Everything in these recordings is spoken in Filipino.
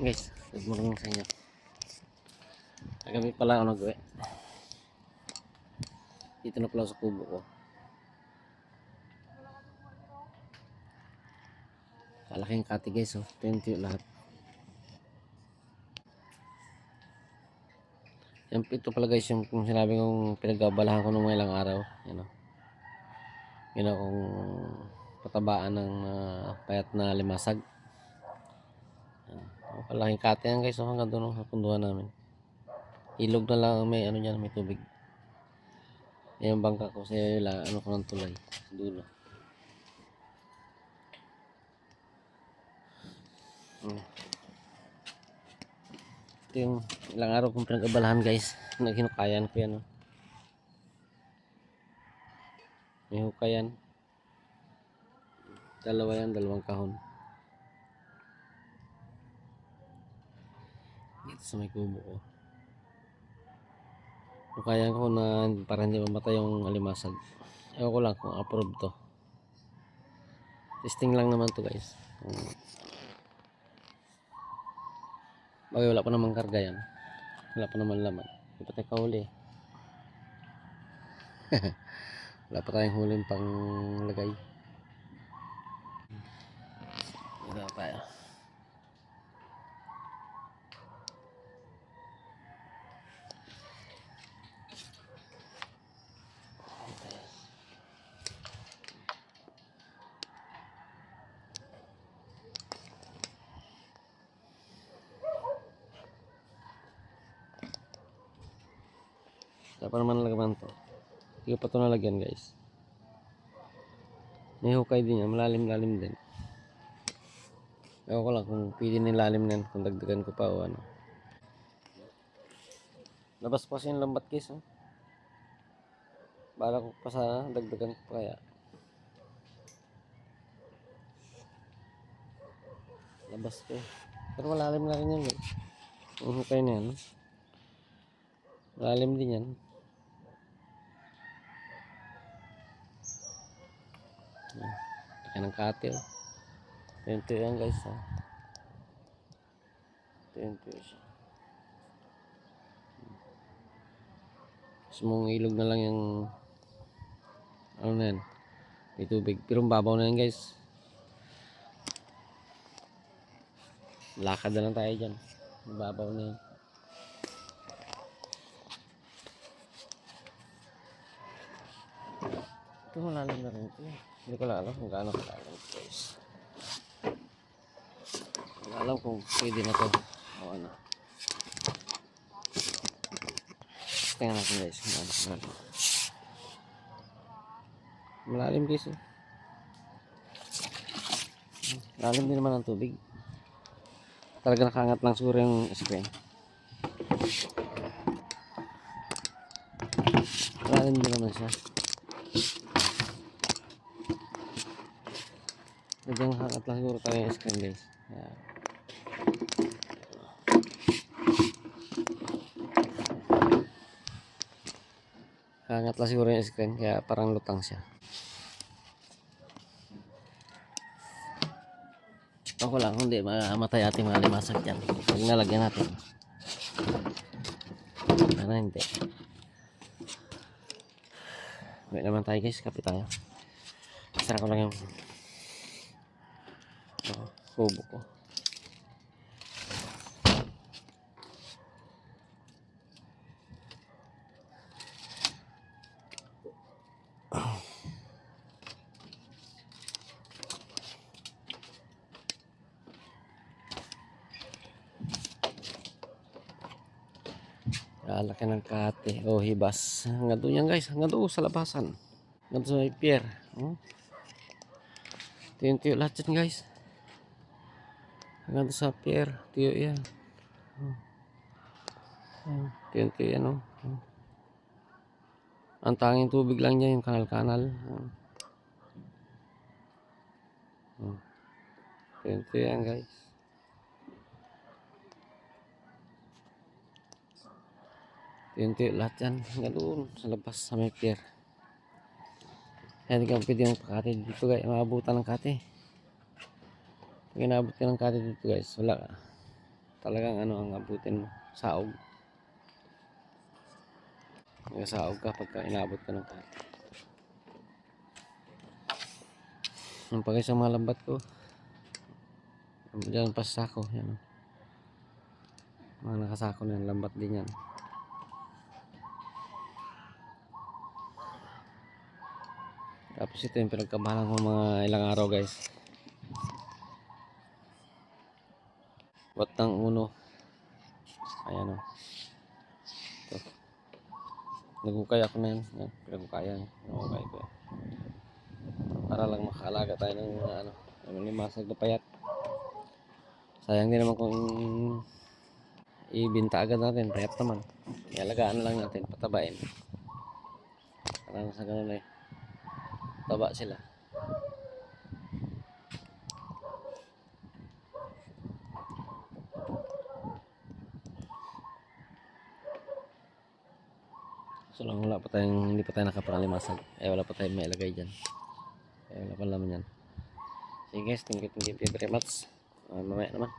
Guys, good morning sa inyo. Kagabi pala ako nag-uwi. Dito na pala sa kubo ko. Kalaking kati guys, oh. 20 lahat. Yan, ito pala guys yung kung sinabi kong pinagbabalahan ko nung ilang araw. Yan, oh. Yun akong patabaan ng payat na limasag. Yan. Oh, kalaking kati yan guys, oh. Hanggang doon sa punduhan namin. Ilog na lang may ano dyan, may tubig. Yan yung bangka ko sa ano ko ng tulay. Dulo. Ito yung ilang araw kong pinag-abalahan guys. Naghinukayan ko yan, oh. May hukayan. Dalawa yan, dalawang kahon. Dito sa may kubo ko. Hukayan ko na para hindi mamatay yung alimasag. Ewan ko lang kung approved to. Testing lang naman to guys. Bagay wala pa namang karga yan. Wala pa naman laman. Hindi pa tayo kahuli. Wala pa tayong huling pang lagay. Wala pa yan. Wala pa naman lagaman to. Hindi ko pa ito nalagyan guys. May hukay din yan. Malalim-lalim din. Ewan ko lang kung pwede nilalim na yan. Kung dagdagan ko pa o ano. Labas pa yung lambat guys. Oh. Bala ko pa sana. Dagdagan ko pa kaya. Labas ko. Pero malalim na rin yan guys. Yung hukay na yan. Malalim din yan. Laki ng kate, oh. 20 yan guys, oh. 20 siya. Sumong ilog na lang yung ano na yan, may tubig, pero babaw na yan guys. Lakad na lang tayo dyan, babaw na yan. Ito malalim na rin ito. Hindi ko alam kung gaano kalalim guys. Hindi ko alam kung pwede na to o ano. Tingnan natin guys. Malalim guys, oh. Malalim din naman ang tubig. Talaga nakaangat lang siguro yung screen. Malalim din naman siya. Talagang nakaangat lang siguro tayo yung screen guys. Ayan. Nakaangat lang siguro yung screen kaya parang lutang siya. Ako lang, hindi mamatay ating mga limasag dyan. Pag nalagyan natin. Ano hindi. Wait naman tayo guys, kapit tayo. Sara ko lang yung kubo ko. Laki ng kate o hibas. Hanggang doon yan guys. Hanggang doon sa labasan. Hanggang doon sa may pier. Tiyo lahat yan guys. Hanggang doon sa pier. Tiyo yan. Tiyo yan. Ang tanging tubig lang dyan yung kanal-kanal. Tiyo yan guys. Tiyo lahat yan. Hanggang doon sa labas sa may pier. Kaya hindi ka pwede yung pakate dito guys. Maabutan ng kate. Pag inaabot ka ng kate dito guys, wala ka. talagang ano ang abutin mo, saog. Nagsasaog ka pagka inabot ka ng kahit. Ang pagay sa mga lambat ko, diyan pa sa sako, yan. Mga nakasako na yan, lambat din yan. Tapos ito yung pinagkabahan ko mga ilang araw guys. Batang uno. Ayan o. Ito. Nagukay ako na yan. Yan, pinagkukayan. Nagukay ko yan. Para lang makaalaga tayo ng ano, ng limasag na payat. Sayang din naman kung ibinta agad natin, payat naman. Ialagaan lang natin, patabain. Parang sa ganun eh. Taba sila. So lang wala pa tayong, hindi pa tayo nakapangalimasag. Wala pa tayong mailagay dyan. Wala pa naman yan. Sige guys, thank you very much. Mamaya naman.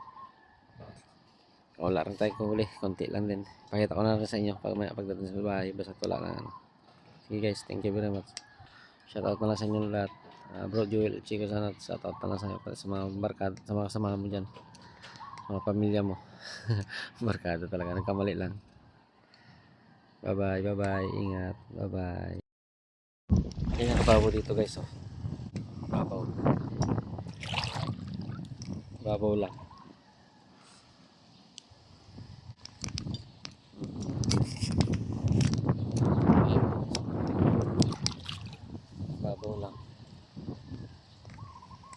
Wala rin tayo kuhuli, konti lang din. Pakita ko na rin sa inyo pagdating sa bahay, basta wala na ano. Sige guys, thank you very much. Shoutout na lang sa inyo lahat. Bro Joel, Chico Sanat, shoutout na lang sa inyo sa mga barkada, sa mga kasama mo dyan, sa mga pamilya mo. Barkada talaga, nagkamali lang. Bye bye, ingat, bye bye. Ayan ang babaw dito guys, oh. Babaw. Babaw lang. Babaw lang.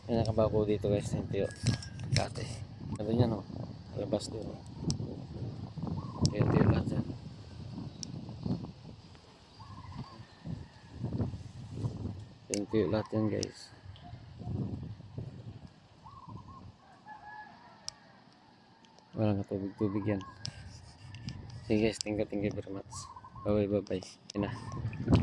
Ayan ang kababaw dito guys, hindi oh. Kate. Ano yan oh. Labas din oh. Ayan yung lahat dyan. Ayan yung lahat yan guys. Walang tubig yan. Sige guys, thank you very much. Bye bye. Ayan na.